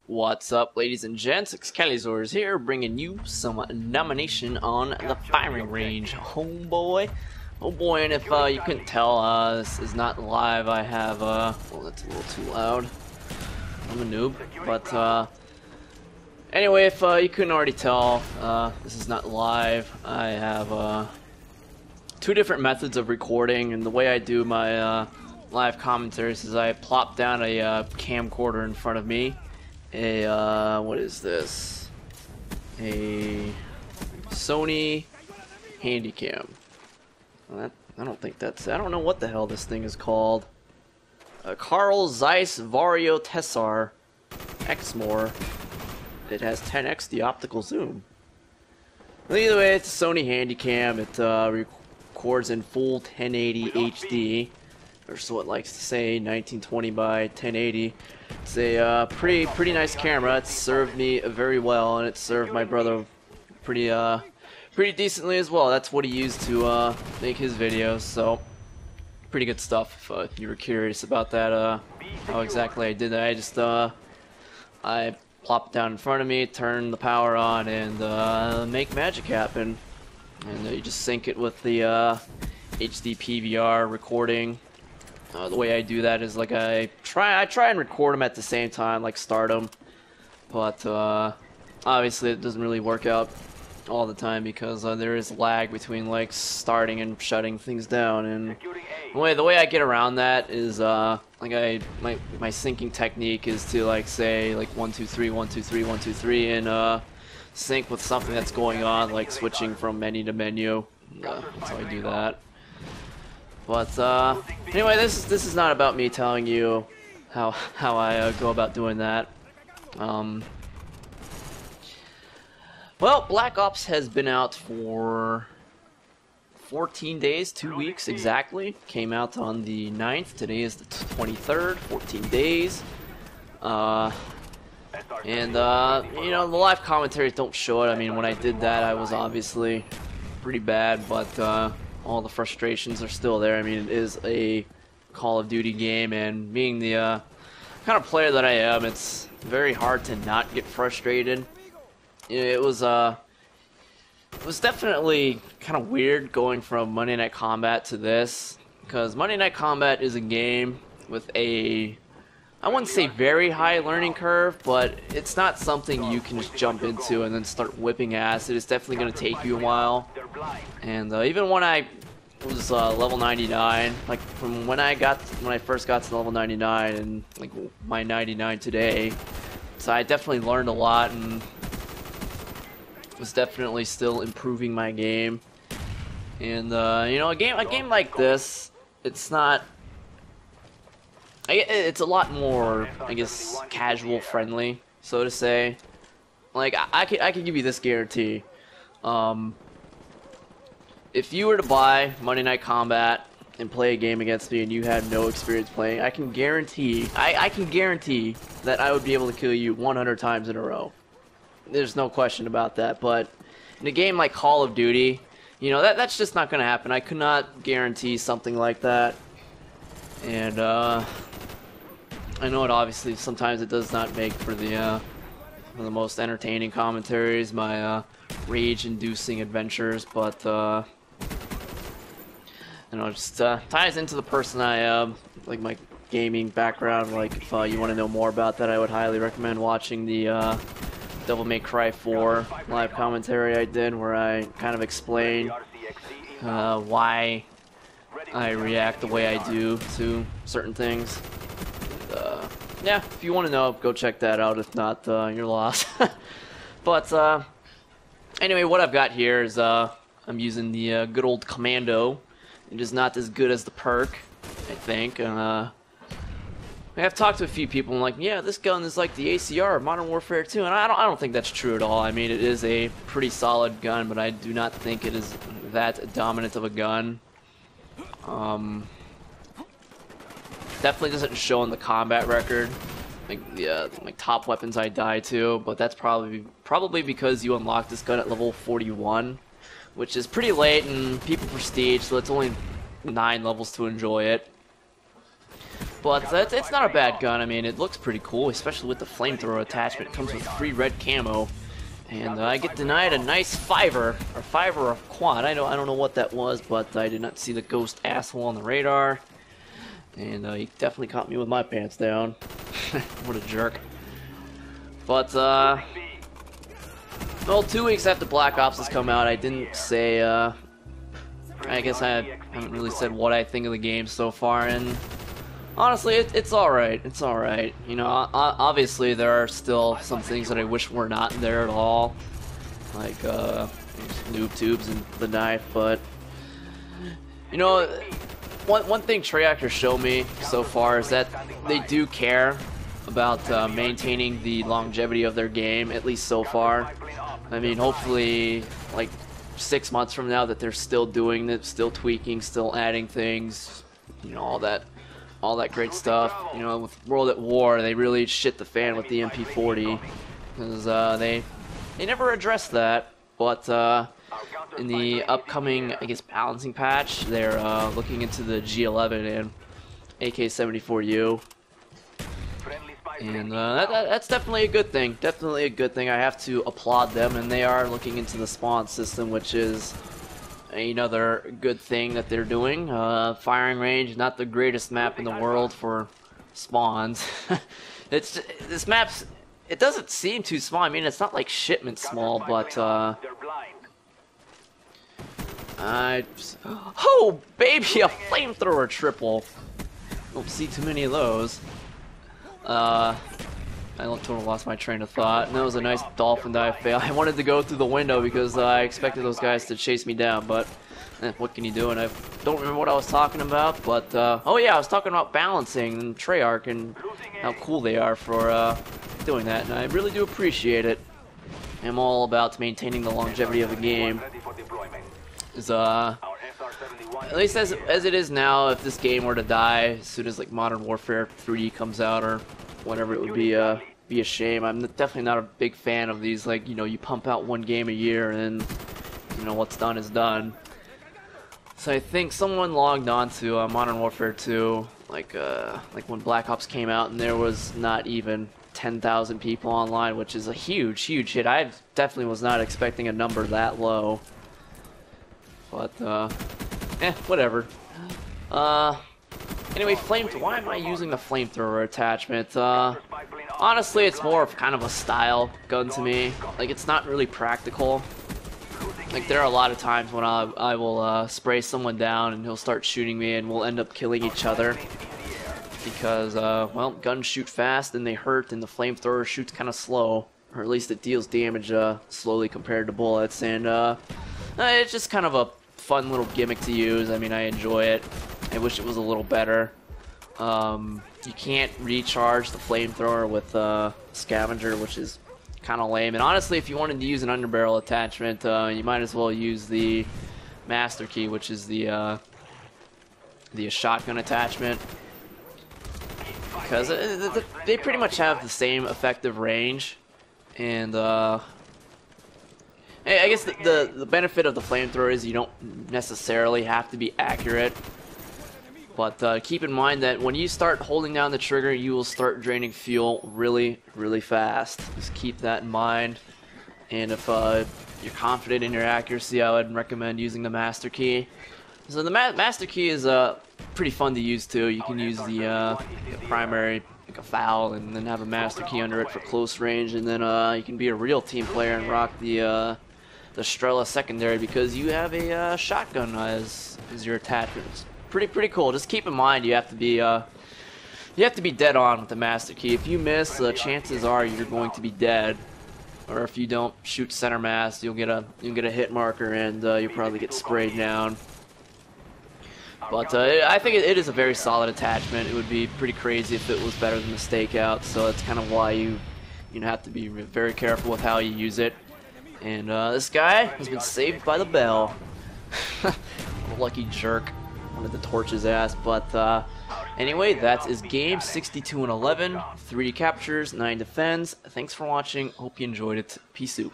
What's up, ladies and gents? xcalizorz here, bringing you some Domination on the firing range. Homeboy. Oh boy, and if you couldn't tell, this is not live. I have, oh, that's a little too loud. I'm a noob. But, anyway, if you couldn't already tell, this is not live. I have, two different methods of recording, and the way I do my, live commentaries is I plop down a, camcorder in front of me. What is this? A Sony Handycam. Well, I don't think that's. I don't know what the hell this thing is called. Carl Zeiss Vario Tessar Exmor. It has 10x the optical zoom. Well, either way, it's a Sony Handycam. It records in full 1080 HD. Or so it likes to say, 1920 by 1080. It's a pretty nice camera. It's served me very well, and it served my brother pretty decently as well. That's what he used to make his videos. So pretty good stuff. If you were curious about that, how exactly I did that, I just I plopped down in front of me, turn the power on, and make magic happen. And you just sync it with the HD PVR recording. The way I do that is like I try and record them at the same time, like start them, but obviously it doesn't really work out all the time because there is lag between like starting and shutting things down. And the way I get around that is like my syncing technique is to like say like 1 2 3 1 2 3 1 2 3 and sync with something that's going on, like switching from menu to menu. That's how I do that. But anyway, this is not about me telling you how I go about doing that. Well, Black Ops has been out for 14 days, 2 weeks exactly. Came out on the 9th. Today is the 23rd. 14 days. And you know, the live commentaries don't show it. I mean, when I did that, I was obviously pretty bad, but all the frustrations are still there. I mean, it is a Call of Duty game, and being the kind of player that I am, it's very hard to not get frustrated. It was definitely kind of weird going from Monday Night Combat to this, because Monday Night Combat is a game with a, I wouldn't say very high learning curve, but it's not something you can just jump into and then start whipping ass. It is definitely going to take you a while. And even when I was level 99, like from when I first got to level 99 and like my 99 today, so I definitely learned a lot and was definitely still improving my game. And you know, a game like this, it's not. It's a lot more, I guess, casual friendly, so to say. Like I can give you this guarantee. If you were to buy Monday Night Combat and play a game against me and you had no experience playing, I can guarantee that I would be able to kill you 100 times in a row. There's no question about that. But in a game like Call of Duty, you know, that's just not going to happen. I could not guarantee something like that. And I know it obviously sometimes it does not make for the most entertaining commentaries, my rage-inducing adventures, but you know, it just ties into the person I am, like my gaming background. Like if you want to know more about that, I would highly recommend watching the Devil May Cry 4 live commentary I did, where I kind of explain why I react the way I do to certain things. And, yeah, if you want to know, go check that out. If not, you're lost. But anyway, what I've got here is I'm using the good old Commando. It is not as good as the perk, I think. I've talked to a few people and like, yeah, this gun is like the ACR of Modern Warfare 2, and I don't think that's true at all. I mean, it is a pretty solid gun, but I do not think it is that dominant of a gun. Definitely doesn't show in the combat record. Like like top weapons I die to, but that's probably because you unlock this gun at level 41, which is pretty late in people prestige, so it's only 9 levels to enjoy it. But it's not a bad gun. I mean, it looks pretty cool, especially with the flamethrower attachment. It comes with free red camo. And I get denied a nice fiver of quad. I don't know what that was, but I did not see the ghost asshole on the radar. And he definitely caught me with my pants down. What a jerk. But, well, 2 weeks after Black Ops has come out, I didn't say, I guess I haven't really said what I think of the game so far, and honestly, it's alright. It's alright. You know, obviously there are still some things that I wish were not there at all, like noob tubes and the knife. But you know, one thing Treyarch showed me so far is that they do care about maintaining the longevity of their game, at least so far. I mean, hopefully, like 6 months from now, that they're still doing it, still tweaking, still adding things, you know, all that great stuff. You know, with World at War, they really shit the fan with the MP40 because they never addressed that. But in the upcoming, I guess, balancing patch, they're looking into the G11 and AK-74U. And that's definitely a good thing. Definitely a good thing. I have to applaud them, and they are looking into the spawn system, which is another good thing that they're doing. Firing range, not the greatest map in the world for spawns. This map's, it doesn't seem too small. I mean, it's not like shipment small, but oh baby, a flamethrower triple. Don't see too many of those. I totally lost my train of thought, and that was a nice dolphin dive fail. I wanted to go through the window because I expected those guys to chase me down, but what can you do? And I don't remember what I was talking about, but oh yeah, I was talking about balancing and Treyarch and how cool they are for doing that, and I really do appreciate it. I'm all about maintaining the longevity of the game. At least as it is now, if this game were to die as soon as like Modern Warfare 3 comes out or whatever, it would be a shame. I'm definitely not a big fan of these, like, you know, you pump out one game a year and you know what's done is done. So I think someone logged on to Modern Warfare 2 like when Black Ops came out, and there was not even 10,000 people online, which is a huge hit. I definitely was not expecting a number that low. But whatever. Anyway, why am I using the flamethrower attachment? Honestly, it's more of kind of a style gun to me. Like, it's not really practical. Like, there are a lot of times when I will spray someone down and he'll start shooting me and we'll end up killing each other. Because, well, guns shoot fast and they hurt, and the flamethrower shoots kind of slow. Or at least it deals damage slowly compared to bullets. And it's just kind of a fun little gimmick to use. I mean, I enjoy it. I wish it was a little better. You can't recharge the flamethrower with scavenger, which is kind of lame. And honestly, if you wanted to use an underbarrel attachment, you might as well use the master key, which is the shotgun attachment, because they pretty much have the same effective range. And I guess the benefit of the flamethrower is you don't necessarily have to be accurate. But keep in mind that when you start holding down the trigger, you will start draining fuel really fast. Just keep that in mind. And if you're confident in your accuracy, I would recommend using the master key. So the master key is pretty fun to use too. You can use the primary, like a foul, and then have a master key under it for close range, and then you can be a real team player and rock the Strela secondary because you have a shotgun as your attachment. It's pretty cool. Just keep in mind you have to be dead on with the master key. If you miss, chances are you're going to be dead. Or if you don't shoot center mass, you'll get a hit marker and you'll probably get sprayed down. But I think it is a very solid attachment. It would be pretty crazy if it was better than the stakeout. So that's kind of why you have to be very careful with how you use it. And this guy has been saved by the bell. Lucky jerk. Wanted to torch his ass. But anyway, that is game 62-11. 3 captures, 9 defends. Thanks for watching. Hope you enjoyed it. Peace out.